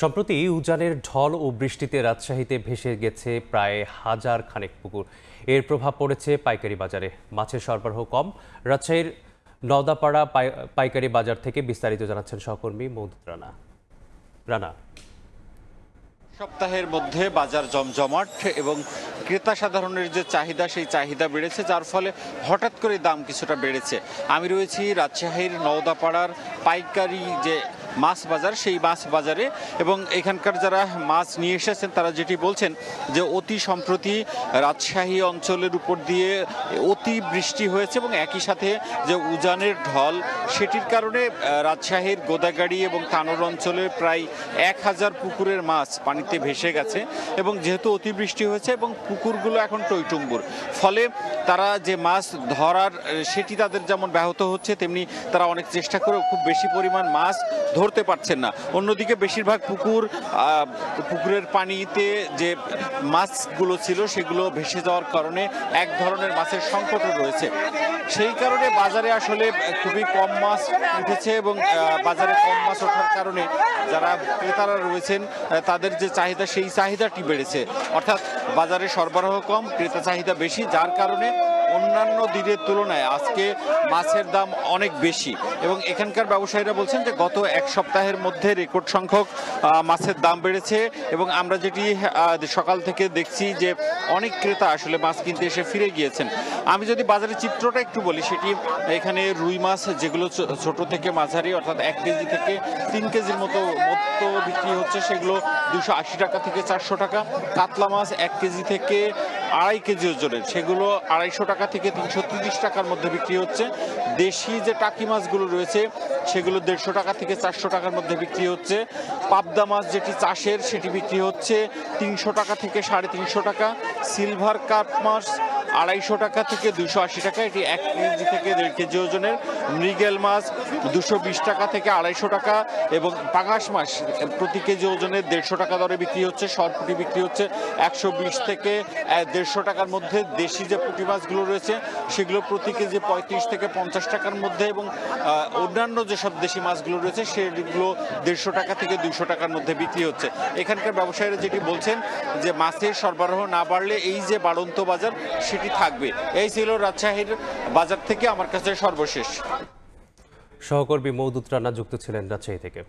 সম্প্রতি উজানের ঢল ও বৃষ্টিতে রাজশাহীতে ভেসে গেছে প্রায় হাজার খানেক পুকুর। এর প্রভাব পড়েছে পাইকারি বাজারে। মাছের সরবরাহ কম। রাজশাহীর নওদাপাড়া পাইকারি বাজার থেকে বিস্তারিত জানাচ্ছেন সহকর্মী মৌদুদ রানা। রানা, সপ্তাহের মধ্যে বাজার জমজমাট এবং ক্রেতা সাধারণের যে চাহিদা সেই চাহিদা বেড়েছে, যার ফলে হঠাৎ করে দাম কিছুটা বেড়েছে। আমি রয়েছি রাজশাহীর নওদাপাড়ার পাইকারি যে মাছ বাজার, সেই মাছ বাজারে, এবং এখানকার যারা মাছ নিয়ে এসেছেন তারা যেটি বলছেন যে অতি সম্প্রতি রাজশাহী অঞ্চলের উপর দিয়ে অতি বৃষ্টি হয়েছে এবং একই সাথে যে উজানের ঢল, সেটির কারণে রাজশাহীর গোদাগাড়ি এবং তানোর অঞ্চলে প্রায় 1000 পুকুরের মাছ পানিতে ভেসে গেছে। এবং যেহেতু অতিবৃষ্টি হয়েছে এবং পুকুরগুলো এখন টইটুম্বুর, ফলে তারা যে মাছ ধরার সেটি তাদের যেমন ব্যাহত হচ্ছে, তেমনি তারা অনেক চেষ্টা করেও খুব বেশি পরিমাণ মাছ ধরতে পারছেন না। অন্যদিকে বেশিরভাগ পুকুরের পানিতে যে মাছগুলো ছিল সেগুলো ভেসে যাওয়ার কারণে এক ধরনের মাছের সংকটও রয়েছে। সেই কারণে বাজারে আসলে খুবই কম মাছ উঠেছে এবং বাজারে কম মাছ ওঠার কারণে যারা ক্রেতারা রয়েছেন তাদের যে চাহিদা, সেই চাহিদাটি বেড়েছে। অর্থাৎ বাজারে সরবরাহ কম, ক্রেতা চাহিদা বেশি, যার কারণে অন্যান্য দিনের তুলনায় আজকে মাছের দাম অনেক বেশি। এবং এখানকার ব্যবসায়ীরা বলছেন যে গত এক সপ্তাহের মধ্যে রেকর্ড সংখ্যক মাছের দাম বেড়েছে। এবং আমরা যেটি সকাল থেকে দেখছি যে অনেক ক্রেতা আসলে মাছ কিনতে এসে ফিরে গিয়েছেন। আমি যদি বাজারের চিত্রটা একটু বলি, সেটি এখানে রুই মাছ যেগুলো ছোট থেকে মাঝারি, অর্থাৎ 1 কেজি থেকে 3 কেজির মতো বিক্রি হচ্ছে, সেগুলো 280 টাকা থেকে 400 টাকা। কাতলা মাছ 1 কেজি থেকে 2.5 কেজি ওজনের, সেগুলো 250 টাকা থেকে 330 টাকার মধ্যে বিক্রি হচ্ছে। দেশি যে টাকি মাছগুলো রয়েছে সেগুলো 150 টাকা থেকে 400 টাকার মধ্যে বিক্রি হচ্ছে। পাবদা মাছ যেটি চাষের, সেটি বিক্রি হচ্ছে 300 টাকা থেকে 350 টাকা। সিলভার কার্প মাছ 250 টাকা থেকে 280 টাকা, এটি 1 কেজি থেকে 1.5 কেজি ওজনের। মৃগেল মাছ 220 টাকা থেকে 250 টাকা এবং পাঙাশ মাছ প্রতি কেজি ওজনের 150 টাকা দরে বিক্রি হচ্ছে। সরপুঁটি বিক্রি হচ্ছে 120 থেকে 150 টাকার মধ্যে। দেশি যে পুঁটি মাছগুলো রয়েছে সেগুলো প্রতি কেজি 35 থেকে 50 টাকার মধ্যে, এবং অন্যান্য যেসব দেশি মাছগুলো রয়েছে সেগুলো 150 টাকা থেকে 200 টাকার মধ্যে বিক্রি হচ্ছে। এখানকার ব্যবসায়ীরা যেটি বলছেন যে মাছের সরবরাহ না বাড়লে এই যে বাড়ন্ত বাজার সেটি থাকবে। এই ছিল রাজশাহীর বাজার থেকে আমার কাছে সর্বশেষ। সহকর্মী মৌদুদ রানা যুক্ত ছিলেন রাজশাহী থেকে।